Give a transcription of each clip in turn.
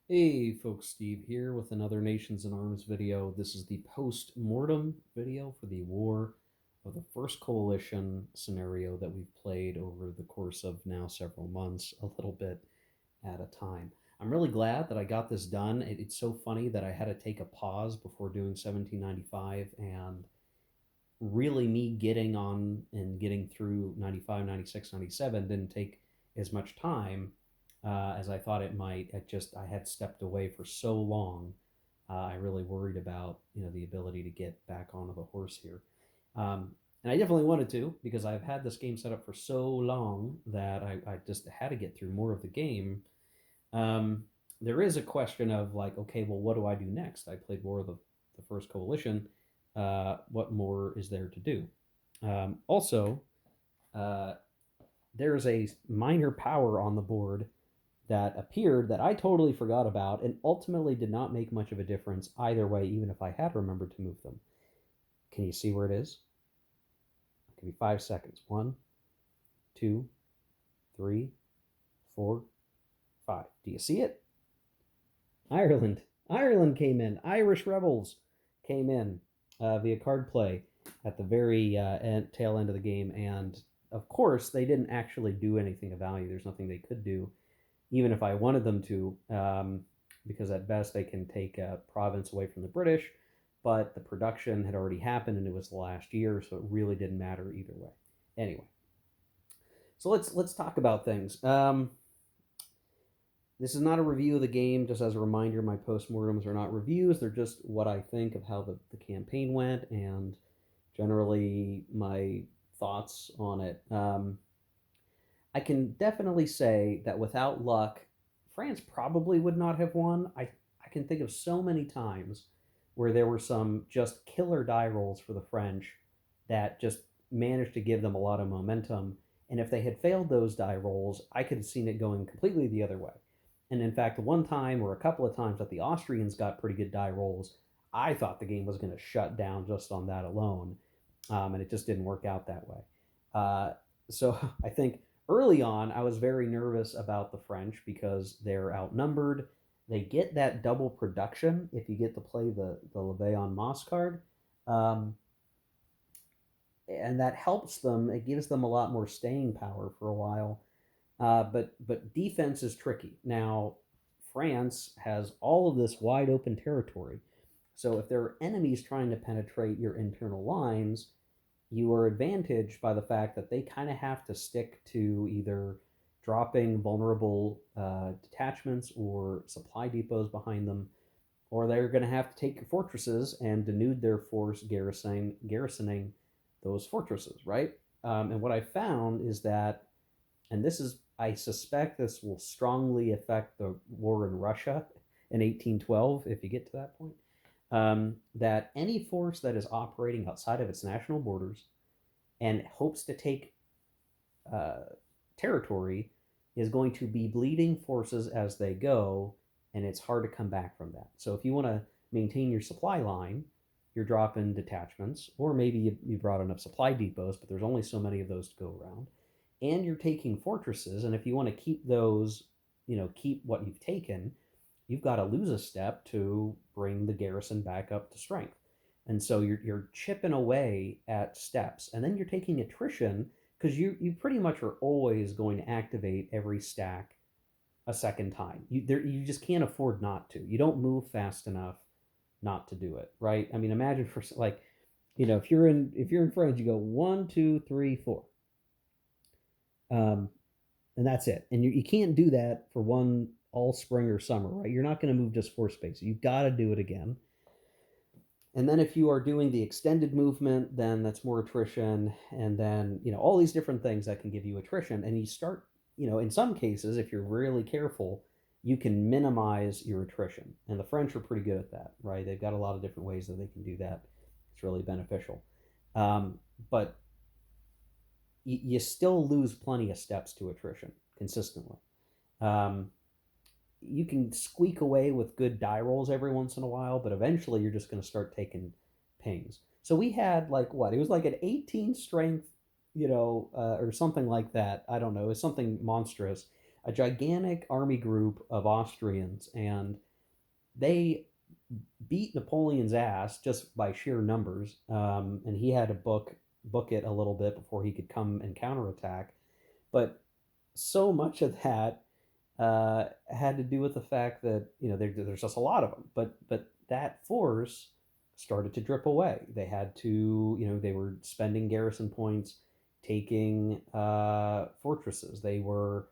Hey folks, Steve here with another Nations in Arms video. This is the post-mortem video for the War of the First Coalition scenario that we've played over the course of now several months, a little bit at a time. I'm really glad that I got this done. It's so funny that I had to take a pause before doing 1795, and really me getting on and getting through 95, 96, 97 didn't take as much time as I thought it might. I had stepped away for so long. I really worried about the ability to get back onto the horse here. And I definitely wanted to, because I've had this game set up for so long that I just had to get through more of the game. Um, there is a question of like, okay, well, what do I do next? I played War of the First Coalition. What more is there to do? Also, uh, there's a minor power on the board that appeared that I totally forgot about and ultimately did not make much of a difference either way, even if I had remembered to move them. Can you see where it is? I'll give you 5 seconds. One, two, three, four, five. Do you see it? Ireland. Ireland came in. Irish rebels came in via card play at the very tail end of the game. And of course, they didn't actually do anything of value. There's nothing they could do, even if I wanted them to, because at best they can take a province away from the British. But the production had already happened and it was the last year, so it really didn't matter either way. Anyway, so let's talk about things. This is not a review of the game. Just as a reminder, my postmortems are not reviews. They're just what I think of how the campaign went and generally my thoughts on it. I can definitely say that without luck, France probably would not have won. I can think of so many times where there were some just killer die rolls for the French that just managed to give them a lot of momentum. And if they had failed those die rolls, I could have seen it going completely the other way. And in fact, one time or a couple of times that the Austrians got pretty good die rolls, I thought the game was going to shut down just on that alone. And it just didn't work out that way. Uh, so I think early on, I was very nervous about the French because they're outnumbered. They get that double production if you get to play the Levée en Masse card. Um, and that helps them. It gives them a lot more staying power for a while. But defense is tricky. Now, France has all of this wide open territory. So if there are enemies trying to penetrate your internal lines, you are advantaged by the fact that they kind of have to stick to either dropping vulnerable detachments or supply depots behind them, or they're going to have to take your fortresses and denude their force garrisoning those fortresses, right? And what I found is that, and this is, I suspect this will strongly affect the war in Russia in 1812 if you get to that point. That any force that is operating outside of its national borders and hopes to take uh, territory is going to be bleeding forces as they go, and it's hard to come back from that. So if you want to maintain your supply line, you're dropping detachments, or maybe you brought enough supply depots, but there's only so many of those to go around, and you're taking fortresses. And if you want to keep those, keep what you've taken, you've got to lose a step to bring the garrison back up to strength. And so you're chipping away at steps, and then you're taking attrition because you pretty much are always going to activate every stack a second time. You just can't afford not to. You don't move fast enough not to do it, right? I mean, imagine for like, if you're in France, you go 1, 2, 3, 4, um, and that's it. And you can't do that for one all spring or summer, right? You're not going to move just 4 spaces. You've got to do it again. And then if you are doing the extended movement, then that's more attrition. And then, all these different things that can give you attrition. And you start, in some cases, if you're really careful, you can minimize your attrition. And the French are pretty good at that, right? They've got a lot of different ways that they can do that. It's really beneficial. But you still lose plenty of steps to attrition consistently. Um, you can squeak away with good die rolls every once in a while, but eventually you're just going to start taking pings. So we had like what? It was like an 18 strength, or something like that. I don't know. It was something monstrous a gigantic army group of Austrians, and they beat Napoleon's ass just by sheer numbers. And he had to book it a little bit before he could come and counterattack. But so much of that had to do with the fact that there's just a lot of them. But that force started to drip away. They had to they were spending garrison points, taking fortresses. They were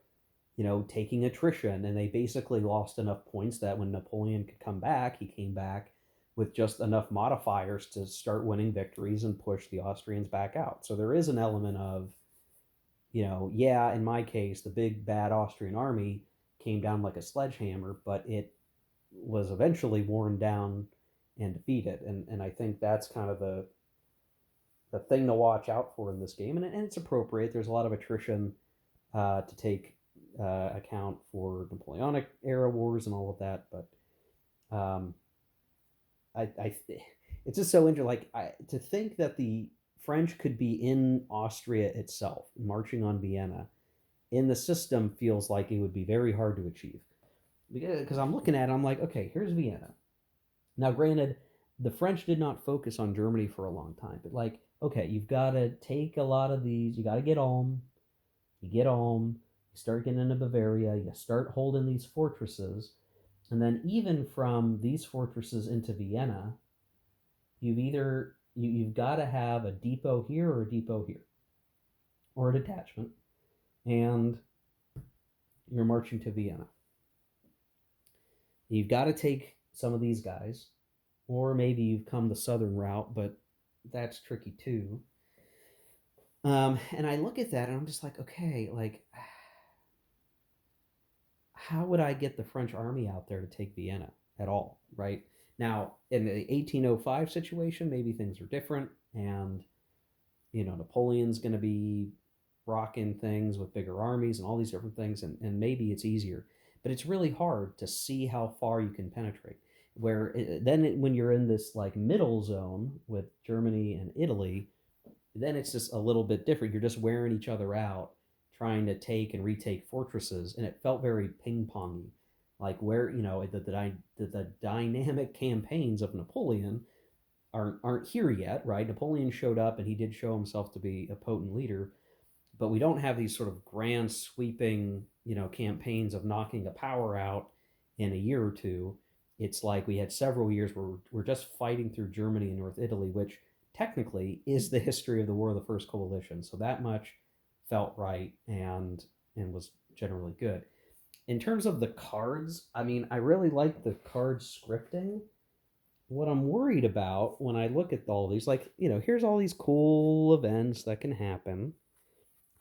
taking attrition, and they basically lost enough points that when Napoleon could come back, he came back with just enough modifiers to start winning victories and push the Austrians back out. So there is an element of, yeah, in my case, the big bad Austrian army came down like a sledgehammer, but it was eventually worn down and defeated. And I think that's kind of the thing to watch out for in this game. And it's appropriate. There's a lot of attrition to take account for Napoleonic era wars and all of that. But I it's just so interesting. To think that the French could be in Austria itself, marching on Vienna, in the system feels like it would be very hard to achieve. Because I'm looking at it, I'm like, okay, here's Vienna. Now, granted, the French did not focus on Germany for a long time, but okay, you've got to take a lot of these. You got to get Ulm. You get Ulm. You start getting into Bavaria. You start holding these fortresses, and then even from these fortresses into Vienna, you've got to have a depot here or a depot here, or a detachment, and you're marching to Vienna. You've got to take some of these guys, or maybe you've come the southern route, but that's tricky too. And I look at that and I'm just like, okay, how would I get the French army out there to take Vienna at all, right? Now, in the 1805 situation, maybe things are different, and Napoleon's going to be rocking things with bigger armies and all these different things, and maybe it's easier. But it's really hard to see how far you can penetrate. When you're in this middle zone with Germany and Italy, then it's just a little bit different. You're just wearing each other out, trying to take and retake fortresses, and it felt very ping pongy, where the dynamic campaigns of Napoleon aren't here yet, right? Napoleon showed up and he did show himself to be a potent leader, but we don't have these sort of grand sweeping campaigns of knocking a power out in a year or two. It's like we had several years where we're just fighting through Germany and North Italy, which technically is the history of the War of the First Coalition. So that much felt right and was generally good. In terms of the cards, I mean, I really like the card scripting. What I'm worried about when I look at all these, here's all these cool events that can happen,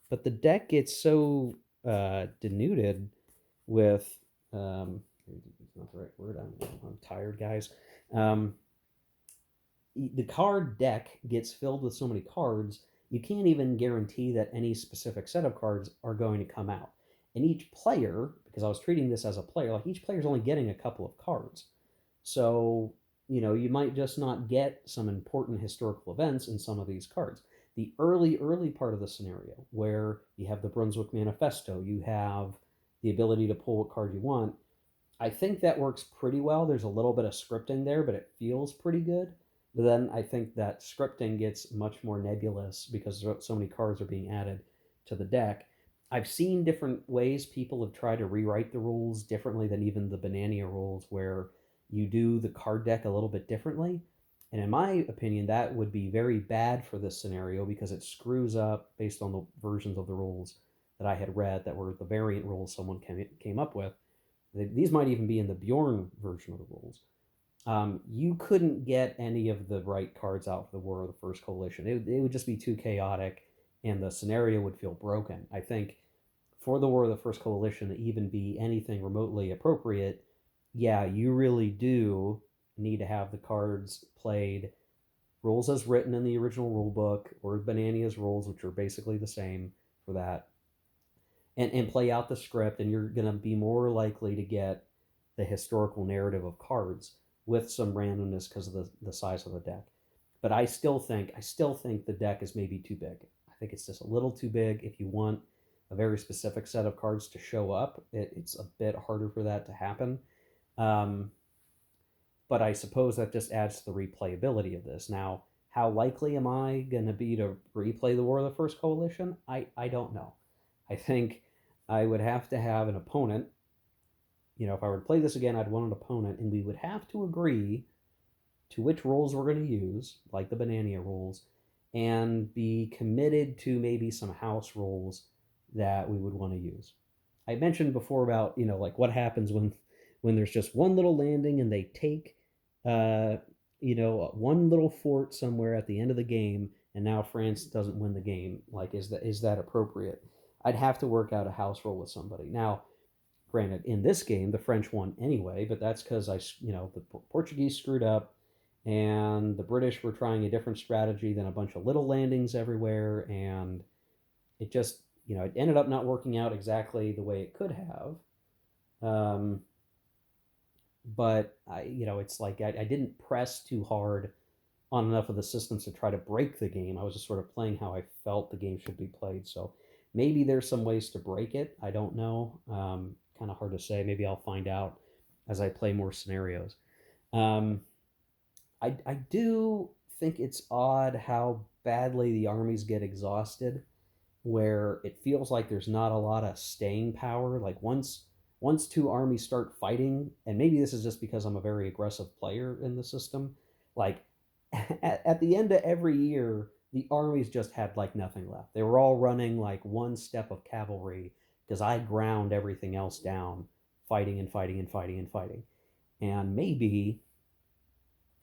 but the deck gets so denuded with it's not the right word. I'm tired, guys. The card deck gets filled with so many cards, you can't even guarantee that any specific set of cards are going to come out. And each player, because I was treating this as a player, each player is only getting a couple of cards. So, you might just not get some important historical events in some of these cards. The early part of the scenario, where you have the Brunswick Manifesto, you have the ability to pull what card you want, I think that works pretty well. There's a little bit of scripting there, but it feels pretty good. But then I think that scripting gets much more nebulous because so many cards are being added to the deck. I've seen different ways people have tried to rewrite the rules differently than even the Banania rules, where you do the card deck a little bit differently. And in my opinion, that would be very bad for this scenario because it screws up based on the versions of the rules that I had read that were the variant rules someone came up with. These might even be in the Bjorn version of the rules. You couldn't get any of the right cards out for the War of the First Coalition. It would just be too chaotic, and the scenario would feel broken. I think for the War of the First Coalition to even be anything remotely appropriate, yeah, you really do need to have the cards played, rules as written in the original rule book, or Banania's rules, which are basically the same for that, and play out the script, and you're going to be more likely to get the historical narrative of cards with some randomness because of the size of the deck. But I still think the deck is maybe too big. I think it's just a little too big if you want a very specific set of cards to show up, it's a bit harder for that to happen. Um, but I suppose that just adds to the replayability of this. Now, how likely am I going to be to replay the War of the First Coalition? I don't know. I think I would have to have an opponent. If I were to play this again, I'd want an opponent, and we would have to agree to which rules we're going to use, like the Banania rules, and be committed to maybe some house rules that we would want to use. I mentioned before about like what happens when there's just one little landing and they take uh, one little fort somewhere at the end of the game, and now France doesn't win the game. Like, is that appropriate? I'd have to work out a house rule with somebody. Now, granted, in this game, the French won anyway, but that's because the Portuguese screwed up, and the British were trying a different strategy than a bunch of little landings everywhere, and it just, it ended up not working out exactly the way it could have. Um, but it's like I didn't press too hard on enough of the systems to try to break the game. I was just sort of playing how I felt the game should be played. So maybe there's some ways to break it. I don't know. Kind of hard to say. Maybe I'll find out as I play more scenarios. Um, I do think it's odd how badly the armies get exhausted, where it feels like there's not a lot of staying power. Like once two armies start fighting, and maybe this is just because I'm a very aggressive player in the system, like at the end of every year, the armies just had like nothing left. They were all running like one step of cavalry because I ground everything else down, fighting and fighting and fighting and fighting. And maybe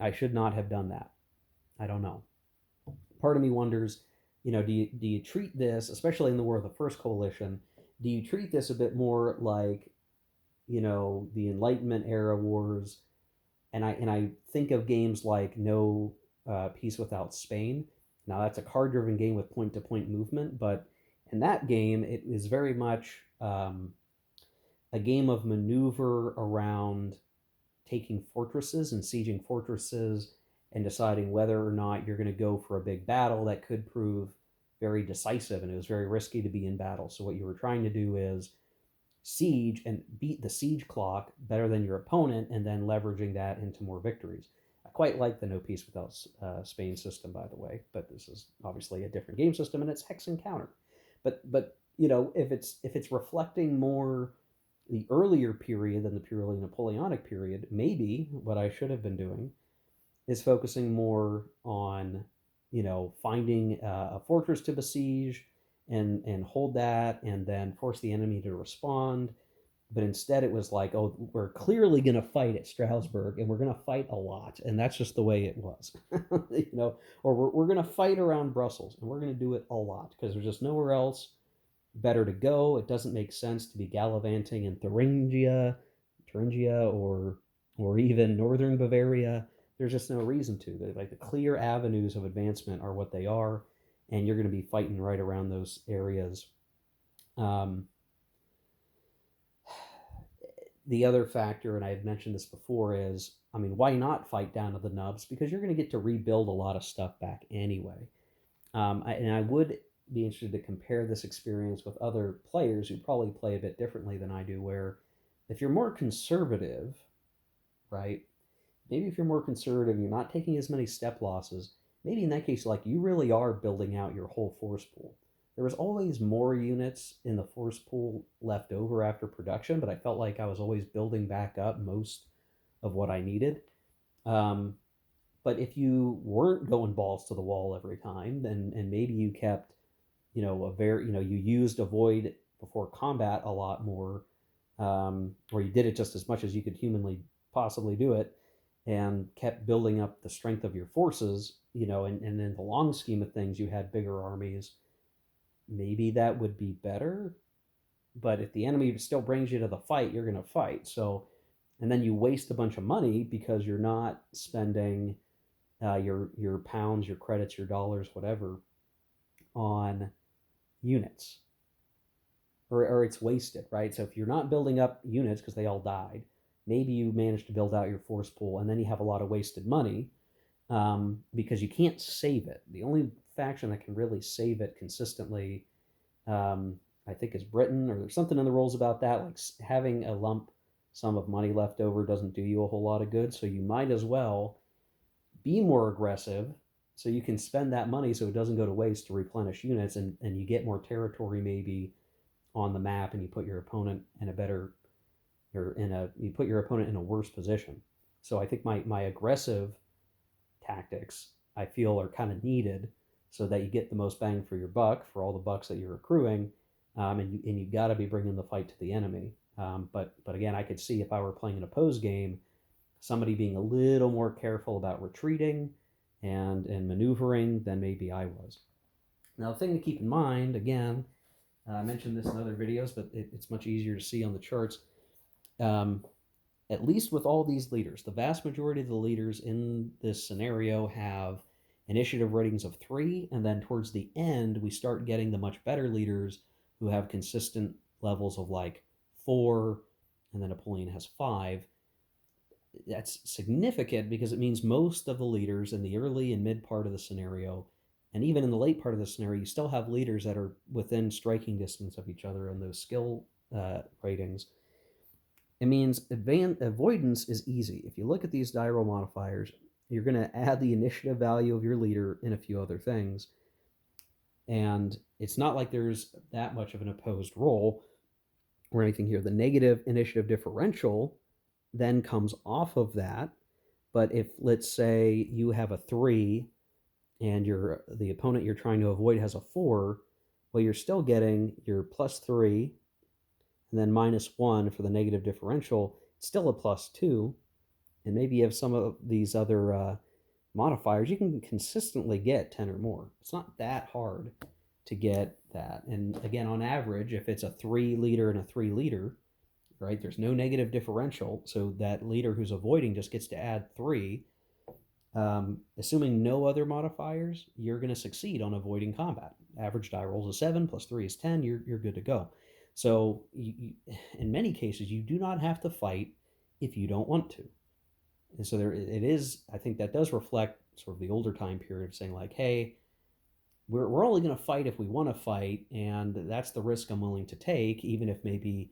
I should not have done that. I don't know. Part of me wonders, do you treat this, especially in the War of the First Coalition, do you treat this a bit more like, the Enlightenment era wars? And I think of games like No Peace Without Spain. Now that's a card-driven game with point-to-point movement, but in that game it is very much a game of maneuver around taking fortresses and sieging fortresses and deciding whether or not you're going to go for a big battle that could prove very decisive, and it was very risky to be in battle. So what you were trying to do is siege and beat the siege clock better than your opponent, and then leveraging that into more victories. I quite like the No Peace Without Spain system, by the way, but this is obviously a different game system, and it's hex and counter. But if it's reflecting more the earlier period than the purely Napoleonic period, maybe what I should have been doing is focusing more on, finding a fortress to besiege and hold that, and then force the enemy to respond. But instead, it was like, oh, we're clearly going to fight at Strasbourg, and we're going to fight a lot, and that's just the way it was, Or we're going to fight around Brussels, and we're going to do it a lot because there's just nowhere else better to go. It doesn't make sense to be gallivanting in Thuringia, or even northern Bavaria. There's just no reason to. They're like the clear avenues of advancement are what they are, and you're going to be fighting right around those areas. Um, the other factor, and I had mentioned this before, is I mean, why not fight down to the nubs? Because you're going to get to rebuild a lot of stuff back anyway. And I would be interested to compare this experience with other players who probably play a bit differently than I do, where if you're more conservative, right? Maybe if you're more conservative, you're not taking as many step losses. Maybe in that case, like you really are building out your whole force pool. There was always more units in the force pool left over after production, but I felt like I was always building back up most of what I needed. Um, but if you weren't going balls to the wall every time, then and maybe you kept, you used avoid before combat a lot more, or you did it just as much as you could humanly possibly do it, and kept building up the strength of your forces, and in the long scheme of things, you had bigger armies. Maybe that would be better. But if the enemy still brings you to the fight, you're going to fight. So, and then you waste a bunch of money because you're not spending your pounds, your credits, your dollars, whatever, on units, or it's wasted, right? So if you're not building up units because they all died, maybe you managed to build out your force pool, and then you have a lot of wasted money, because you can't save it. The only faction that can really save it consistently, I think is Britain, or there's something in the rules about that. Like having a lump sum of money left over doesn't do you a whole lot of good. So you might as well be more aggressive so you can spend that money so it doesn't go to waste to replenish units, and you get more territory maybe on the map, and you put your opponent in a better, or you put your opponent in a worse position. So I think my aggressive tactics I feel are kind of needed so that you get the most bang for your buck for all the bucks that you're accruing, and you got to be bringing the fight to the enemy. But again, I could see if I were playing an opposed game, somebody being a little more careful about retreating and maneuvering than maybe I was. Now, the thing to keep in mind, again, I mentioned this in other videos, but it's much easier to see on the charts. Um, at least with all these leaders, the vast majority of the leaders in this scenario have initiative ratings of 3, and then towards the end, we start getting the much better leaders who have consistent levels of like 4, and then Napoleon has 5. That's significant because it means most of the leaders in the early and mid part of the scenario, and even in the late part of the scenario, you still have leaders that are within striking distance of each other in those skill ratings. It means avoidance is easy. If you look at these die roll modifiers, you're going to add the initiative value of your leader and a few other things. And it's not like there's that much of an opposed roll or anything here. The negative initiative differential then comes off of that. But if, let's say, you have a 3 and the opponent you're trying to avoid has a 4, well, you're still getting your +3 and then -1 for the negative differential. It's still a +2. And maybe you have some of these other modifiers. You can consistently get 10 or more. It's not that hard to get that. And again, on average, if it's a 3 leader and a 3 leader, right, there's no negative differential. So that leader who's avoiding just gets to add 3. Assuming no other modifiers, you're going to succeed on avoiding combat. Average die rolls is 7, +3 is 10, you're good to go. So in many cases, you do not have to fight if you don't want to. And so there it is. I think that does reflect sort of the older time period of saying like, hey, we're only going to fight if we want to fight, and that's the risk I'm willing to take, even if maybe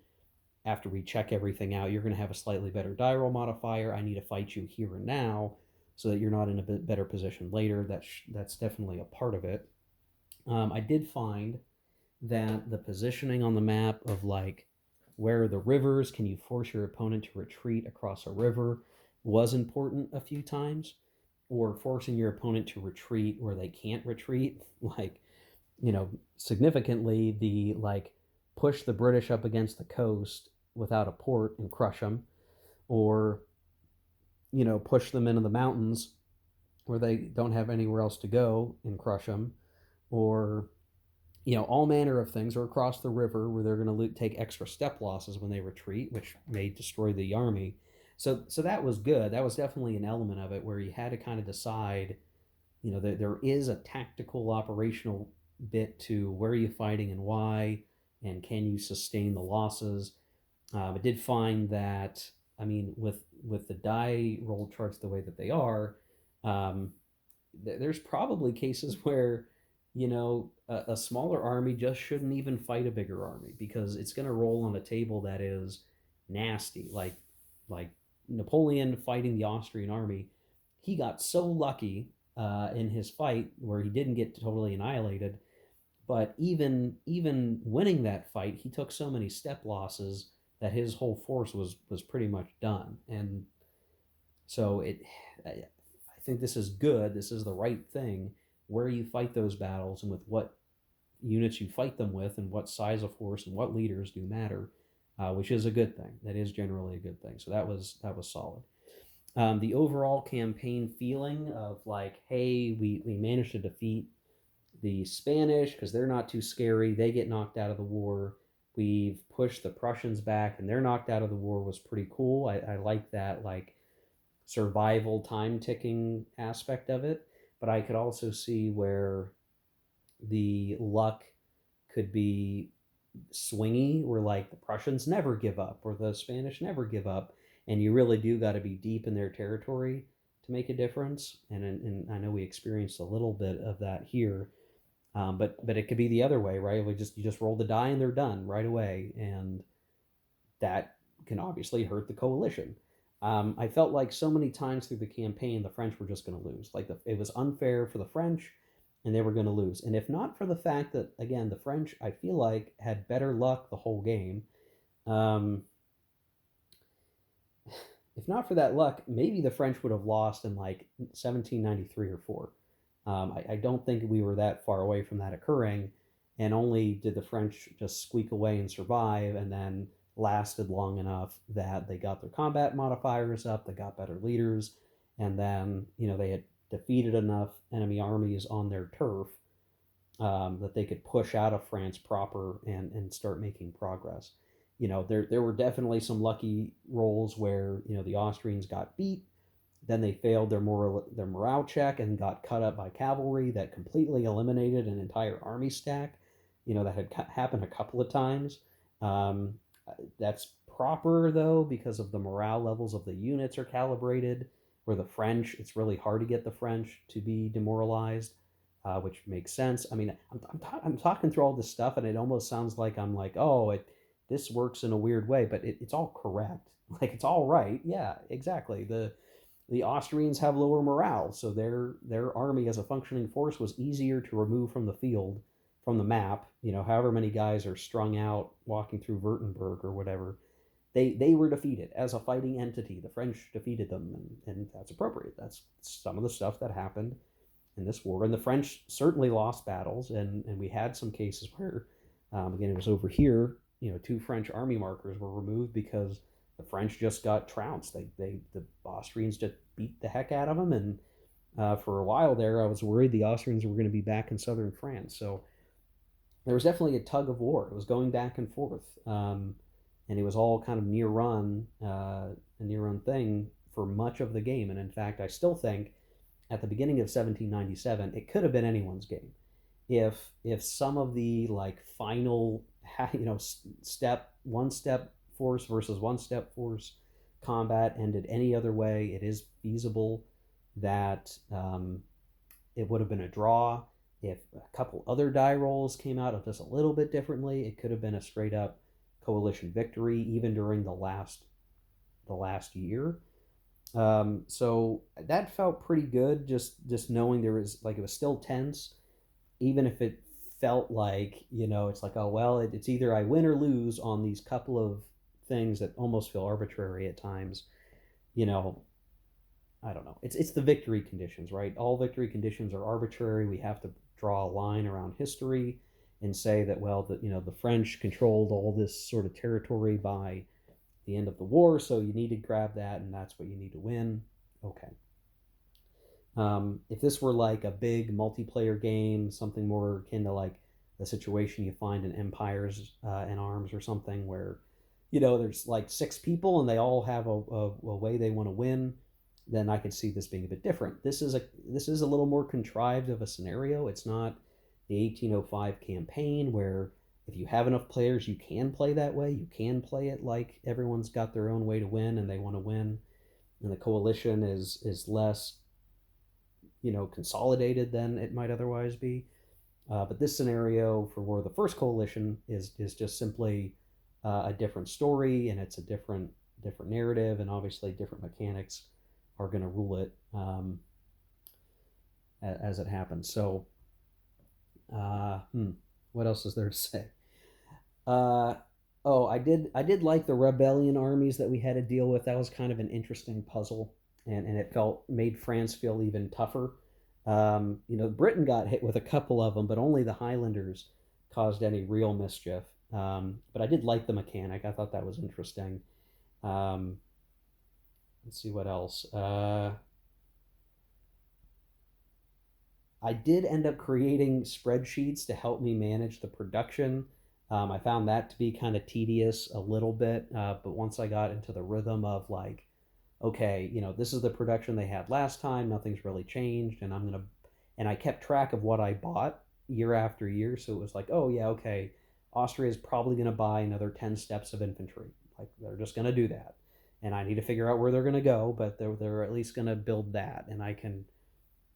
after we check everything out, you're going to have a slightly better die roll modifier. I need to fight you here and now so that you're not in a bit better position later. That's definitely a part of it. I did find that the positioning on the map of like where are the rivers, can you force your opponent to retreat across a river, was important a few times, or forcing your opponent to retreat where they can't retreat, like, significantly the like push the British up against the coast without a port and crush them, or push them into the mountains where they don't have anywhere else to go and crush them, or all manner of things, or across the river where they're going to take extra step losses when they retreat, which may destroy the army. So that was good. That was definitely an element of it where you had to kind of decide, there is a tactical operational bit to where are you fighting and why, and can you sustain the losses. I did find that, I mean, with the die roll charts the way that they are, um, there's probably cases where a smaller army just shouldn't even fight a bigger army because it's going to roll on a table that is nasty, like Napoleon fighting the Austrian army. He got so lucky in his fight where he didn't get totally annihilated, but even winning that fight, he took so many step losses that his whole force was pretty much done. And so I think this is good. This is the right thing. Where you fight those battles and with what units you fight them with and what size of force and what leaders do matter, which is a good thing. That is generally a good thing. So that was solid. The overall campaign feeling of like, hey, we managed to defeat the Spanish because they're not too scary. They get knocked out of the war. We've pushed the Prussians back and they're knocked out of the war was pretty cool. I like that like survival time ticking aspect of it. But I could also see where the luck could be swingy, where like the Prussians never give up or the Spanish never give up, and you really do got to be deep in their territory to make a difference. And I know we experienced a little bit of that here. But it could be the other way, right? You just roll the die and they're done right away, and that can obviously hurt the coalition. I felt like so many times through the campaign, the French were just going to lose. It was unfair for the French, and they were going to lose. And if not for the fact that, again, the French, I feel like, had better luck the whole game. Um, if not for that luck, maybe the French would have lost in like 1793 or four. I don't think we were that far away from that occurring, and only did the French just squeak away and survive, and then lasted long enough that they got their combat modifiers up, they got better leaders, and then they had defeated enough enemy armies on their turf that they could push out of France proper and start making progress. There were definitely some lucky rolls where the Austrians got beat, then they failed their morale check and got cut up by cavalry that completely eliminated an entire army stack. That had happened a couple of times. Um, that's proper though because of the morale levels of the units are calibrated. Where the French, it's really hard to get the French to be demoralized, which makes sense. I mean, I'm talking through all this stuff, and it almost sounds like I'm like, oh, this works in a weird way, but it's all correct. Like it's all right. Yeah, exactly. The Austrians have lower morale, so their army as a functioning force was easier to remove from the field, from the map. However many guys are strung out walking through Württemberg or whatever, they were defeated as a fighting entity. The French defeated them, and that's appropriate. That's some of the stuff that happened in this war. And the French certainly lost battles, and we had some cases where, again, it was over here. Two French army markers were removed because the French just got trounced. The Austrians just beat the heck out of them, and for a while there, I was worried the Austrians were going to be back in southern France. So there was definitely a tug of war. It was going back and forth, and it was all kind of a near run thing for much of the game. And in fact, I still think at the beginning of 1797, it could have been anyone's game if some of the like final step one step force versus one step force combat ended any other way. It is feasible that it would have been a draw. If a couple other die rolls came out of just a little bit differently, it could have been a straight up coalition victory, even during the last year. So that felt pretty good. Just knowing there was like it was still tense, even if it felt like it's like, oh well, it's either I win or lose on these couple of things that almost feel arbitrary at times. You know, I don't know. It's the victory conditions, right? All victory conditions are arbitrary. We have to draw a line around history and say that well, the French controlled all this sort of territory by the end of the war, so you need to grab that, and that's what you need to win. Okay. If this were like a big multiplayer game, something more akin to like the situation you find in Empires in Arms or something, where there's like six people and they all have a way they want to win, then I could see this being a bit different. This is a little more contrived of a scenario. It's not the 1805 campaign where if you have enough players, you can play that way. You can play it like everyone's got their own way to win and they want to win, and the coalition is less consolidated than it might otherwise be. But this scenario for War of the First Coalition is just simply a different story, and it's a different narrative, and obviously different mechanics are going to rule it as it happens. So, what else is there to say? Uh, oh, I did like the rebellion armies that we had to deal with. That was kind of an interesting puzzle, and it made France feel even tougher. Britain got hit with a couple of them, but only the Highlanders caused any real mischief. But I did like the mechanic. I thought that was interesting. Um, let's see what else. I did end up creating spreadsheets to help me manage the production. I found that to be kind of tedious a little bit, but once I got into the rhythm of like, okay, this is the production they had last time, nothing's really changed, and I kept track of what I bought year after year, so it was like, oh yeah, okay, Austria is probably going to buy another 10 steps of infantry. Like they're just going to do that. And I need to figure out where they're going to go, but they're at least going to build that, and I can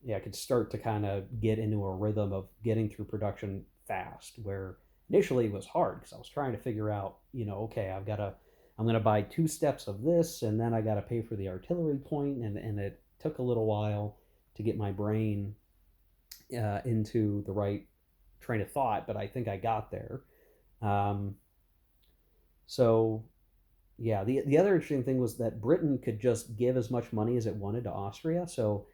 yeah, I could start to kind of get into a rhythm of getting through production fast. Where initially it was hard because I was trying to figure out, okay, I'm gonna buy 2 steps of this, and then I got to pay for the artillery point, and it took a little while to get my brain into the right train of thought, but I think I got there. Um, so yeah, the other interesting thing was that Britain could just give as much money as it wanted to Austria. So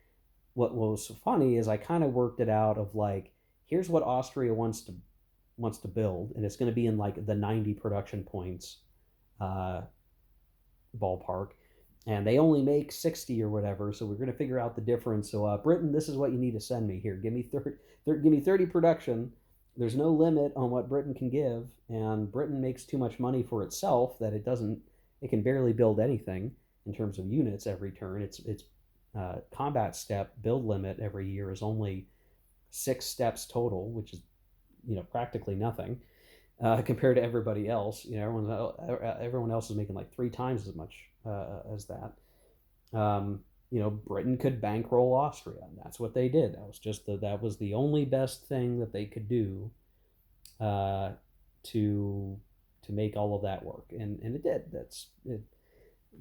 what was funny is I kind of worked it out of like, here's what Austria wants to build, and it's going to be in like the 90 production points uh, ballpark, and they only make 60 or whatever. So we're going to figure out the difference. So Britain, this is what you need to send me here. Give me 30 production. There's no limit on what Britain can give, and Britain makes too much money for itself that it can barely build anything in terms of units every turn. It's combat step build limit every year is only 6 steps total, which is practically nothing compared to everybody else. Everyone else is making like 3 times as much as that. Britain could bankroll Austria, and that's what they did. That was the only best thing that they could do uh, to make all of that work, and it did.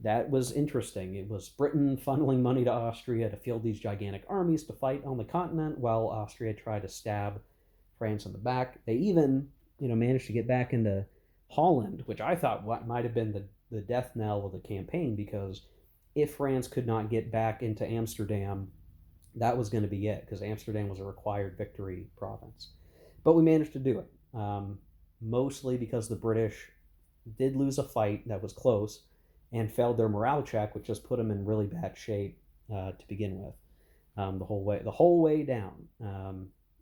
That was interesting. It was Britain funneling money to Austria to field these gigantic armies to fight on the continent, while Austria tried to stab France in the back. They even, managed to get back into Holland, which I thought might have been the death knell of the campaign, because if France could not get back into Amsterdam, that was going to be it, because Amsterdam was a required victory province. But we managed to do it, mostly because the British did lose a fight that was close and failed their morale check, which just put them in really bad shape to begin with, the whole way down,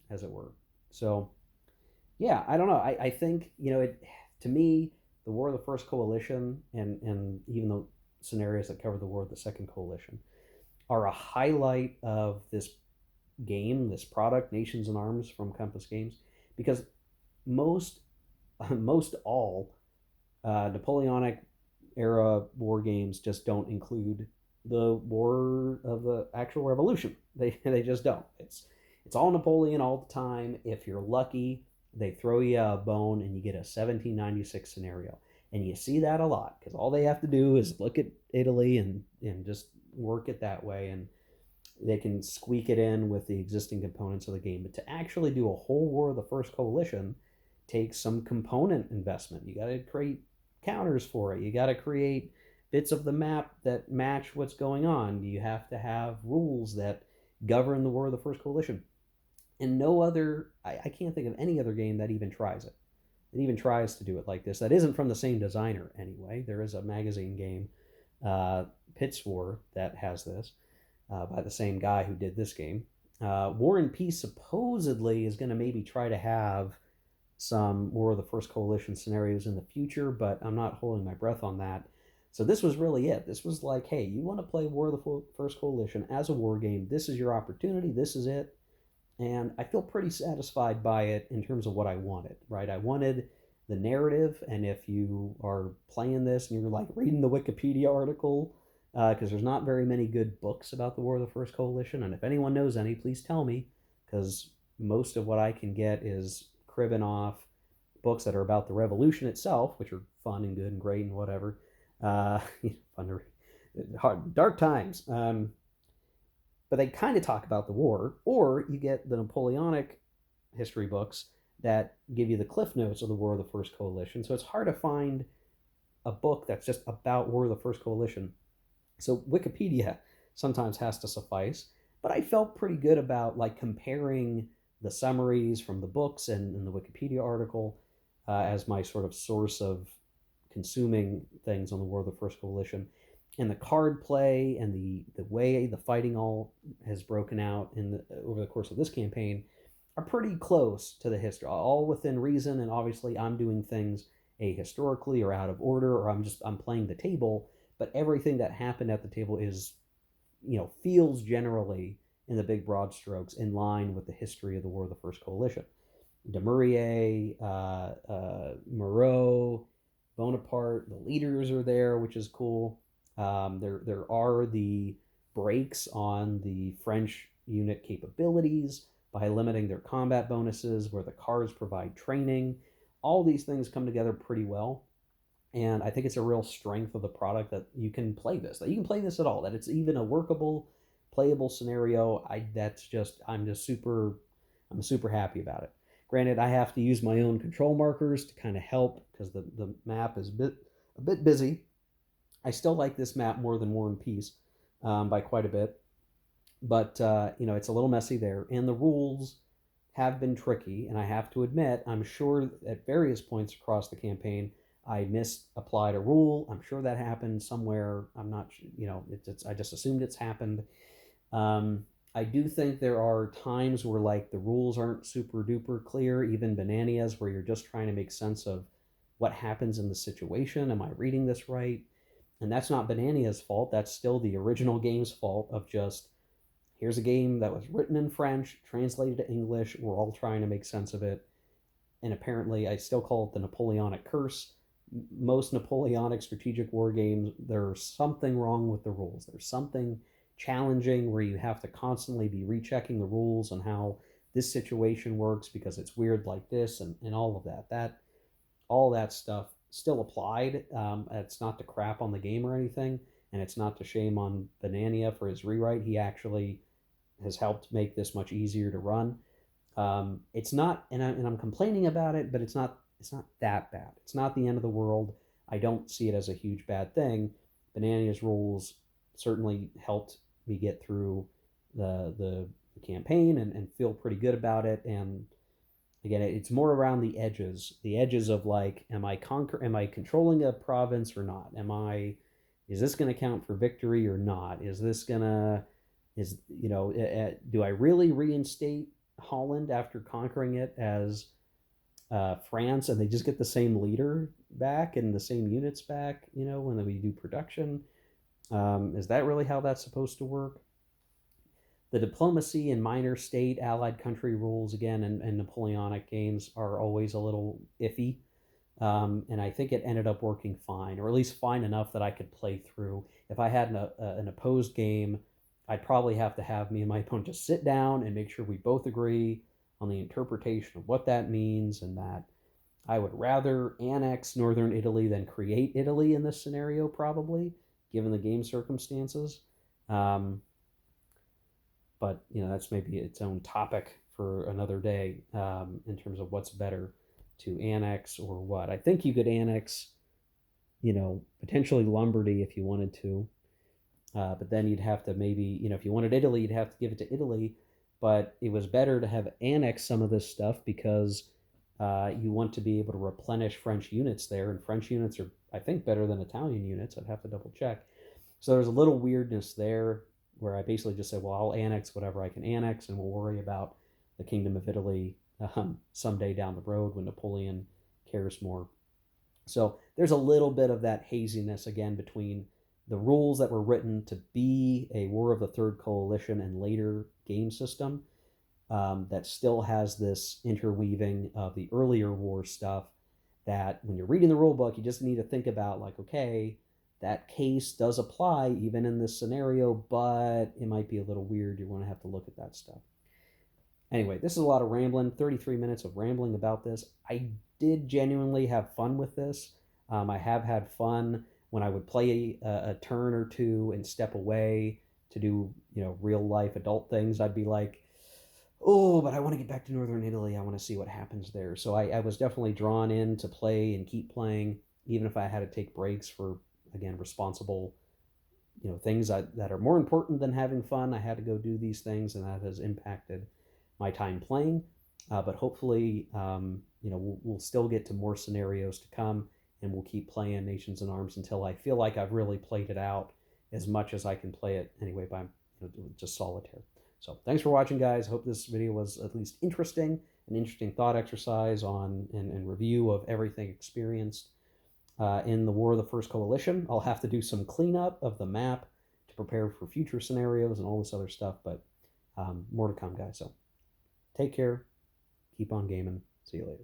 as it were. So yeah, I don't know. I think to me, the War of the First Coalition and even the scenarios that cover the War of the Second Coalition are a highlight of this game, this product, Nations in Arms from Compass Games, because most most all Napoleonic era war games just don't include the war of the actual revolution. They just don't. It's all Napoleon all the time. If you're lucky, they throw you a bone and you get a 1796 scenario. And you see that a lot because all they have to do is look at Italy and just work it that way, and they can squeak it in with the existing components of the game. But to actually do a whole War of the First Coalition takes some component investment. You got to create counters for it. You got to create bits of the map that match what's going on. You have to have rules that govern the War of the First Coalition. And no other, I can't think of any other game that even tries it. It even tries to do it like this. That isn't from the same designer anyway. There is a magazine game, Pitts War, that has this by the same guy who did this game. War and Peace supposedly is going to maybe try to have some War of the First Coalition scenarios in the future, but I'm not holding my breath on that. So this was really it. This was like, hey, you want to play War of the First Coalition as a war game, this is your opportunity, this is it. And I feel pretty satisfied by it in terms of what I wanted, right? I wanted the narrative, and if you are playing this and you're like reading the Wikipedia article, because there's not very many good books about the War of the First Coalition, and if anyone knows any, please tell me, because most of what I can get is cribbing off books that are about the revolution itself, which are fun and good and great and whatever. Fun to read. Hard, dark times. But they kind of talk about the war, or you get the Napoleonic history books that give you the cliff notes of the War of the First Coalition. So it's hard to find a book that's just about War of the First Coalition. So Wikipedia sometimes has to suffice, but I felt pretty good about like comparing the summaries from the books and the Wikipedia article as my sort of source of consuming things on the War of the First Coalition. And the card play and the way the fighting all has broken out over the course of this campaign are pretty close to the history, all within reason. And obviously, I'm doing things ahistorically or out of order, or I'm playing the table. But everything that happened at the table is, feels generally in the big broad strokes in line with the history of the War of the First Coalition. Dumouriez, Moreau, Bonaparte, the leaders are there, which is cool. There are the breaks on the French unit capabilities, by limiting their combat bonuses, where the cards provide training. All these things come together pretty well. And I think it's a real strength of the product that you can play this, that you can play this at all, that it's even a workable, playable scenario. I'm super happy about it. Granted, I have to use my own control markers to kind of help because the map is a bit busy. I still like this map more than War and Peace by quite a bit, but it's a little messy there, and the rules have been tricky. And I have to admit, I'm sure at various points across the campaign, I misapplied a rule. I'm sure that happened somewhere. I'm not, I just assumed it's happened. I do think there are times where like the rules aren't super duper clear, even Bananias, where you're just trying to make sense of what happens in the situation. Am I reading this right? And that's not Banania's fault. That's still the original game's fault of just, here's a game that was written in French, translated to English. We're all trying to make sense of it. And apparently, I still call it the Napoleonic curse. Most Napoleonic strategic war games, there's something wrong with the rules. There's something challenging where you have to constantly be rechecking the rules on how this situation works because it's weird like this, and all of all that stuff still applied. It's not to crap on the game or anything, and it's not to shame on Banania for his rewrite. He actually has helped make this much easier to run. It's not, and I'm complaining about it, but it's not that bad. It's not the end of the world. I don't see it as a huge bad thing. Banania's rules certainly helped me get through the campaign and feel pretty good about it. And again, it's more around the edges of like, am I controlling a province or not? Is this going to count for victory or not? Do I really reinstate Holland after conquering it as France, and they just get the same leader back and the same units back, when we do production? Is that really how that's supposed to work? The diplomacy and minor state allied country rules, again, and Napoleonic games are always a little iffy. And I think it ended up working fine, or at least fine enough that I could play through. If I had an opposed game, I'd probably have to have me and my opponent just sit down and make sure we both agree on the interpretation of what that means, and that I would rather annex northern Italy than create Italy in this scenario, probably, given the game circumstances. But that's maybe its own topic for another day, in terms of what's better to annex or what. I think you could annex, potentially Lombardy if you wanted to, but then you'd have to maybe, if you wanted Italy, you'd have to give it to Italy. But it was better to have annexed some of this stuff because you want to be able to replenish French units there, and French units are, I think, better than Italian units. I'd have to double check. So there's a little weirdness there where I basically just said, well, I'll annex whatever I can annex, and we'll worry about the Kingdom of Italy someday down the road when Napoleon cares more. So there's a little bit of that haziness, again, between the rules that were written to be a War of the Third Coalition and later game system, that still has this interweaving of the earlier war stuff that when you're reading the rule book, you just need to think about, like, okay, that case does apply even in this scenario, but it might be a little weird. You want to have to look at that stuff. Anyway, this is a lot of rambling, 33 minutes of rambling about this. I did genuinely have fun with this. I have had fun when I would play a turn or two and step away to do, real life adult things. I'd be like, oh, but I want to get back to Northern Italy. I want to see what happens there. So I was definitely drawn in to play and keep playing, even if I had to take breaks for, again, responsible, things that are more important than having fun. I had to go do these things, and that has impacted my time playing. But hopefully, we'll still get to more scenarios to come, and we'll keep playing Nations in Arms until I feel like I've really played it out as much as I can play it anyway by just solitaire. So thanks for watching, guys. Hope this video was at least interesting, an interesting thought exercise on and review of everything experienced in the War of the First Coalition. I'll have to do some cleanup of the map to prepare for future scenarios and all this other stuff, but more to come, guys. So take care, keep on gaming. See you later.